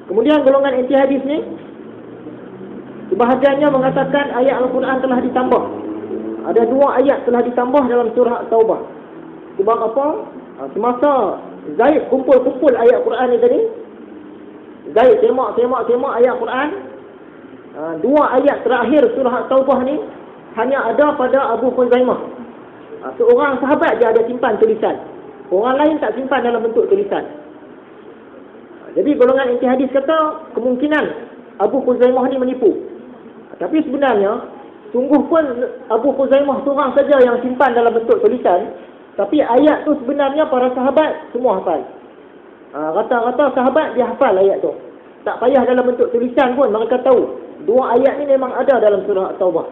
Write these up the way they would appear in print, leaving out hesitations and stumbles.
Kemudian golongan anti hadis ni, sebahagiannya mengatakan ayat Al-Quran telah ditambah. Ada 2 ayat telah ditambah dalam surah At-Taubah. Sebab apa? Semasa Zaid kumpul-kumpul ayat Quran ni tadi, Zaid semak ayat Quran, 2 ayat terakhir surah At-Taubah ni hanya ada pada Abu Khuzaimah. Seorang sahabat dia ada simpan tulisan, orang lain tak simpan dalam bentuk tulisan. Jadi golongan anti hadis kata kemungkinan Abu Khuzaimah ni menipu. Tapi sebenarnya sungguh pun Abu Khuzaimah seorang saja yang simpan dalam bentuk tulisan. Tapi ayat tu sebenarnya para sahabat semua hafal. Rata-rata sahabat dia hafal ayat tu. Tak payah dalam bentuk tulisan pun mereka tahu 2 ayat ni memang ada dalam surah At-Taubah.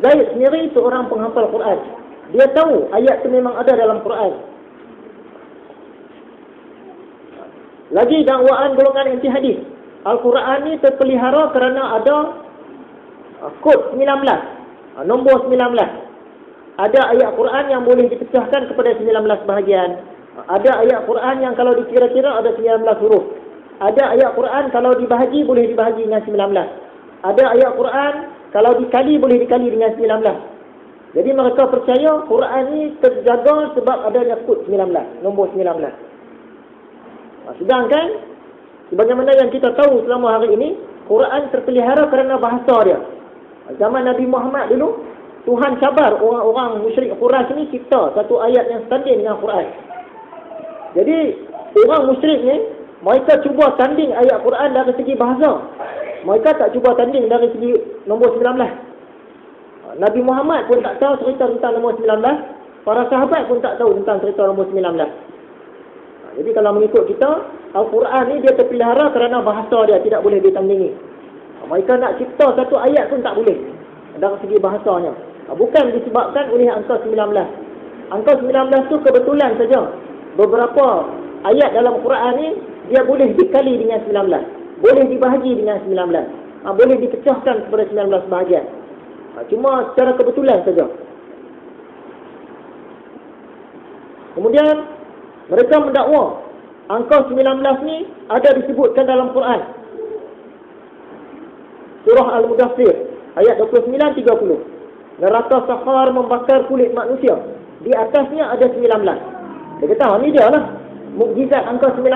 Zaid sendiri seorang penghafal Quran. Dia tahu ayat tu memang ada dalam Quran. Lagi dakwaan golongan anti hadis, Al-Quran ni terpelihara kerana ada kod 19, nombor 19. Ada ayat Quran yang boleh dipecahkan kepada 19 bahagian. Ada ayat Quran yang kalau dikira-kira ada 19 huruf. Ada ayat Quran kalau dibahagi boleh dibahagi dengan 19. Ada ayat Quran kalau dikali boleh dikali dengan 19. Jadi mereka percaya Quran ni terjaga sebab adanya kod 19, nombor 19. Sedangkan sebagaimana yang kita tahu selama hari ini, Quran terpelihara kerana bahasa dia. Zaman Nabi Muhammad dulu, Tuhan cabar orang-orang musyrik Quraisy ni cipta satu ayat yang setanding dengan Quran. Jadi orang musyrik ni, mereka cuba tanding ayat Quran dari segi bahasa. Mereka tak cuba tanding dari segi nombor 19. Nabi Muhammad pun tak tahu cerita tentang nombor 19. Para sahabat pun tak tahu tentang cerita nombor 19. Jadi kalau mengikut kita, Al-Quran ni dia terpelihara kerana bahasa dia tidak boleh ditandingi. Mereka nak cipta satu ayat pun tak boleh dari segi bahasanya. Bukan disebabkan oleh angka 19. Angka 19 tu kebetulan saja. Beberapa ayat dalam Quran ni dia boleh dikali dengan 19. Boleh dibahagi dengan 19. Boleh dipecahkan kepada 19 bahagian. Cuma secara kebetulan saja. Kemudian mereka mendakwa angka 19 ni ada disebutkan dalam Quran. Surah Al-Mudaththir ayat 29-30. Neraka Sakhar membakar kulit manusia. Di atasnya ada 19. Dia kata ni dia lah mukjizat angka 19.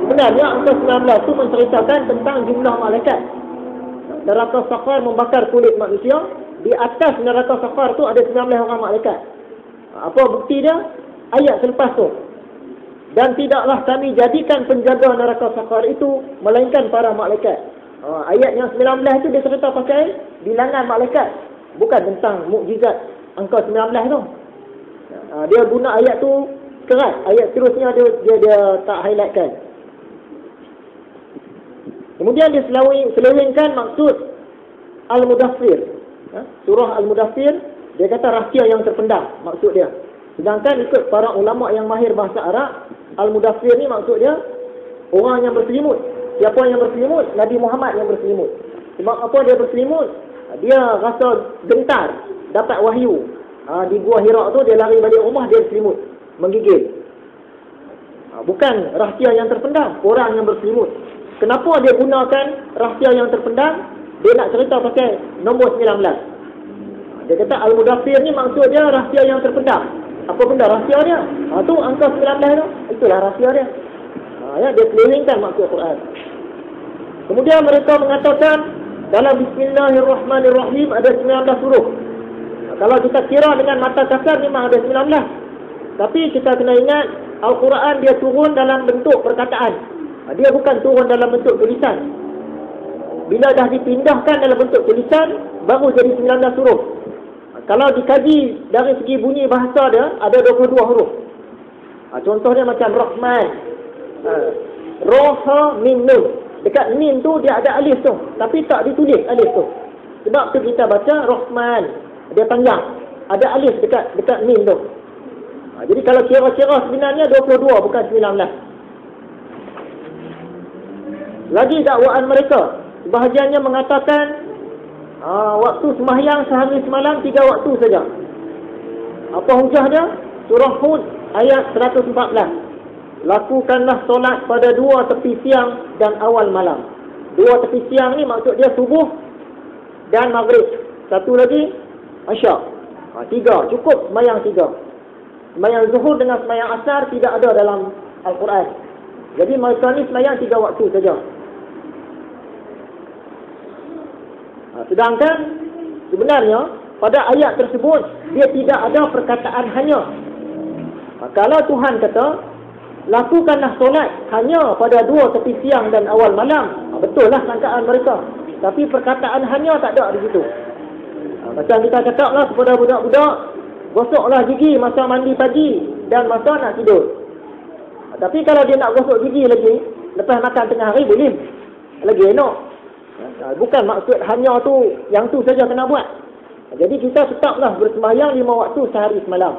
Sebenarnya angka 19 tu menceritakan tentang jumlah malaikat. Neraka Sakhar membakar kulit manusia. Di atas neraka Sakhar tu ada 19 orang malaikat. Apa bukti dia? Ayat selepas tu. Dan tidaklah kami jadikan penjaga neraka Sakhar itu melainkan para malaikat. Ayat yang 19 itu dia cerita pakai bilangan malaikat, bukan tentang mukjizat angka 19 tu. Dia guna ayat tu keras. Ayat terusnya dia tak highlightkan. Kemudian dia selewengkan maksud Al-Mudaththir. Surah Al-Mudaththir dia kata rahsia yang terpendam maksud dia. Sedangkan ikut para ulama yang mahir bahasa Arab, Al-Mudaththir ni maksud dia orang yang berselimut. Siapa yang berselimut? Nabi Muhammad yang berselimut. Sebab apa dia berselimut? Dia rasa gentar dapat wahyu. Di Gua Hira tu dia lari balik rumah, dia berselimut, menggigil. Bukan rahsia yang terpendam, orang yang berselimut. Kenapa dia gunakan rahsia yang terpendam? Dia nak cerita pakai nombor 19. Dia kata Al-Mudaththir ni maksud dia rahsia yang terpendam. Apa benda rahsia dia? Tu angka 19 tu. Itulah rahsia dia. Dia kelilingkan maksud Quran. Kemudian mereka mengatakan dalam Bismillahirrahmanirrahim ada 19 huruf. Kalau kita kira dengan mata kasar memang ada 19. Tapi kita kena ingat Al-Quran dia turun dalam bentuk perkataan. Dia bukan turun dalam bentuk tulisan. Bila dah dipindahkan dalam bentuk tulisan baru jadi 19 huruf. Kalau dikaji dari segi bunyi bahasa dia ada 22 huruf. Contohnya macam Rahman. Roha mim nun. Dekat mim tu dia ada alif tu, tapi tak ditulis alif tu. Sebab tu kita baca Rahman. Dia panjang. Ada alif dekat mim tu. Jadi kalau kira-kira sebenarnya 22 bukan 19. Lagi dakwaan mereka, sebahagiannya mengatakan waktu sembahyang sehari semalam 3 waktu saja. Apa hujah dia? Surah Hud ayat 114. lakukanlah solat pada dua tepi siang dan awal malam. Dua tepi siang ni maksud dia subuh dan maghrib. Satu lagi Isyak. Tiga, cukup sembahyang tiga. Sembahyang zuhur dengan sembahyang asar tidak ada dalam Al-Quran. Jadi mereka ni sembahyang 3 waktu saja. Sedangkan sebenarnya pada ayat tersebut dia tidak ada perkataan hanya. Kalau Tuhan kata lakukanlah solat hanya pada 2 tepi siang dan awal malam, betul lah sangkaan mereka. Tapi perkataan hanya tak ada di situ. Macam kita cakaplah kepada budak-budak, gosoklah gigi masa mandi pagi dan masa nak tidur. Tapi kalau dia nak gosok gigi lagi lepas makan tengah hari, boleh. Lagi elok. Bukan maksud hanya tu, yang tu saja kena buat. Jadi kita tetaplah bersembahyang 5 waktu sehari semalam.